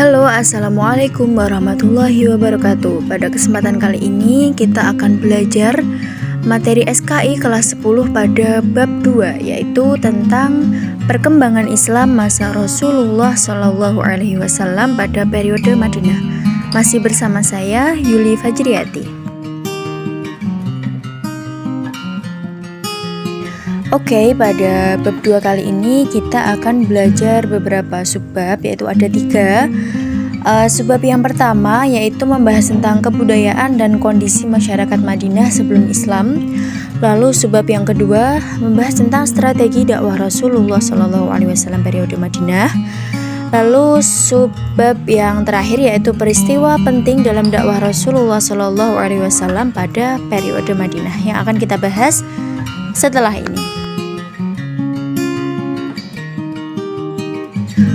Halo, assalamualaikum warahmatullahi wabarakatuh. Pada kesempatan kali ini kita akan belajar materi SKI kelas 10 pada bab 2, yaitu tentang perkembangan Islam masa Rasulullah SAW pada periode Madinah. Masih bersama saya Yuli Fajriati. Oke, pada bab 2 kali ini kita akan belajar beberapa subbab, yaitu ada 3. Subbab yang pertama yaitu membahas tentang kebudayaan dan kondisi masyarakat Madinah sebelum Islam. Lalu subbab yang kedua membahas tentang strategi dakwah Rasulullah SAW periode Madinah. Lalu subbab yang terakhir yaitu peristiwa penting dalam dakwah Rasulullah SAW pada periode Madinah yang akan kita bahas setelah ini.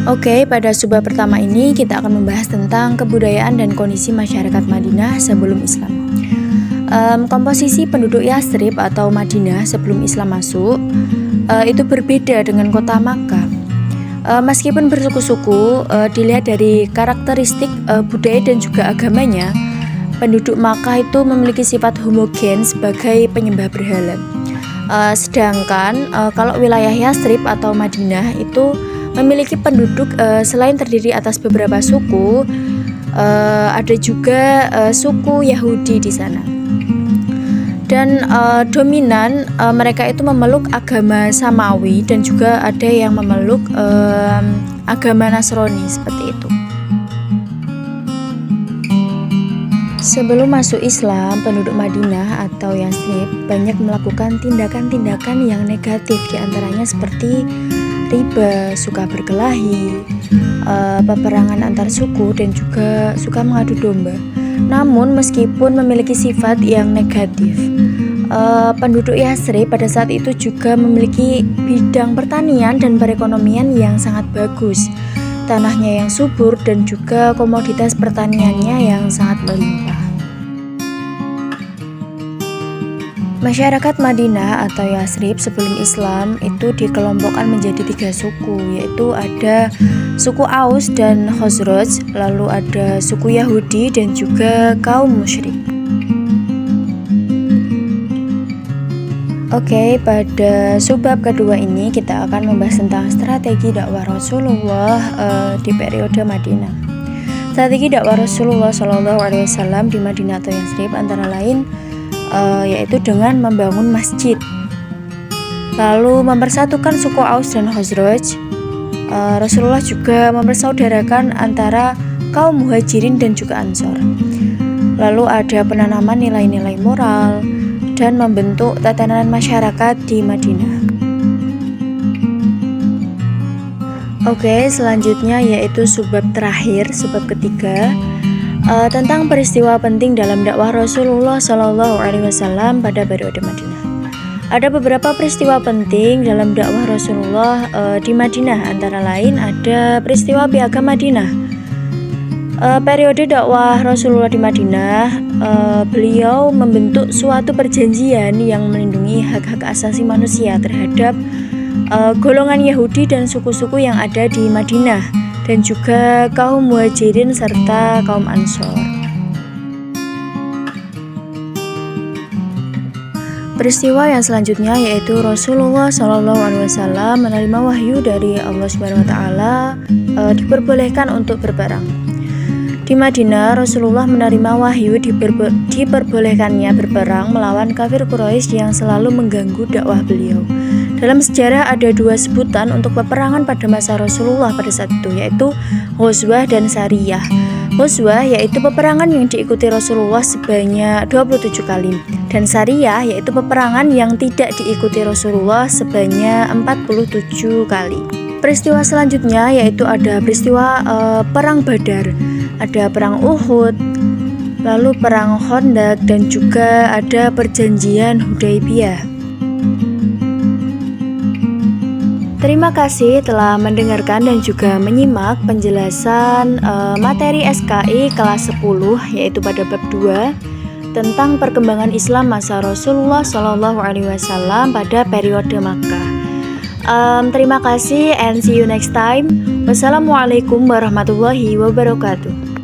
Oke, pada subbab pertama ini kita akan membahas tentang kebudayaan dan kondisi masyarakat Madinah sebelum Islam. Komposisi penduduk Yasrib atau Madinah sebelum Islam masuk itu berbeda dengan kota Makkah. Meskipun bersuku-suku, dilihat dari karakteristik budaya dan juga agamanya, penduduk Makkah itu memiliki sifat homogen sebagai penyembah berhala. Sedangkan kalau wilayah Yasrib atau Madinah itu memiliki penduduk selain terdiri atas beberapa suku, ada juga suku Yahudi di sana. Dan dominan mereka itu memeluk agama Samawi dan juga ada yang memeluk agama Nasrani seperti itu. Sebelum masuk Islam, penduduk Madinah atau Yasrib banyak melakukan tindakan-tindakan yang negatif, diantaranya seperti riba, suka berkelahi, peperangan antar suku, dan juga suka mengadu domba. Namun meskipun memiliki sifat yang negatif, penduduk Yasrib pada saat itu juga memiliki bidang pertanian dan perekonomian yang sangat bagus. Tanahnya yang subur dan juga komoditas pertaniannya yang sangat melimpah. Masyarakat Madinah atau Yasrib sebelum Islam itu dikelompokkan menjadi 3 suku, yaitu ada suku Aus dan Khazraj, lalu ada suku Yahudi dan juga kaum musyrik. Oke, pada subbab kedua ini kita akan membahas tentang strategi dakwah Rasulullah di periode Madinah. Strategi dakwah Rasulullah SAW di Madinah atau Yasrib antara lain yaitu dengan membangun masjid, lalu mempersatukan suku Aus dan Khazraj. Rasulullah juga mempersaudarakan antara kaum muhajirin dan juga ansor. Lalu ada penanaman nilai-nilai moral dan membentuk tatanan masyarakat di Madinah. Oke, selanjutnya yaitu subbab terakhir, subbab ketiga, tentang peristiwa penting dalam dakwah Rasulullah SAW pada periode Madinah. Ada beberapa peristiwa penting dalam dakwah Rasulullah di Madinah, antara lain ada peristiwa Piagam Madinah. Periode dakwah Rasulullah di Madinah, beliau membentuk suatu perjanjian yang melindungi hak-hak asasi manusia terhadap golongan Yahudi dan suku-suku yang ada di Madinah, dan juga kaum muhajirin serta kaum ansor. Peristiwa yang selanjutnya yaitu Rasulullah SAW menerima wahyu dari Allah SWT, diperbolehkan untuk berperang. Di Madinah, Rasulullah menerima wahyu diperbolehkannya berperang melawan kafir Quraisy yang selalu mengganggu dakwah beliau. Dalam sejarah ada 2 sebutan untuk peperangan pada masa Rasulullah pada saat itu, yaitu Ghazwah dan Sariyah. Ghazwah yaitu peperangan yang diikuti Rasulullah sebanyak 27 kali, dan Sariyah yaitu peperangan yang tidak diikuti Rasulullah sebanyak 47 kali. Peristiwa selanjutnya yaitu ada peristiwa Perang Badar, ada Perang Uhud, lalu Perang Khandaq, dan juga ada Perjanjian Hudaybiyah. Terima kasih telah mendengarkan dan juga menyimak penjelasan materi SKI kelas 10, yaitu pada bab 2 tentang perkembangan Islam masa Rasulullah SAW pada periode Makkah. Terima kasih and see you next time. Wassalamualaikum warahmatullahi wabarakatuh.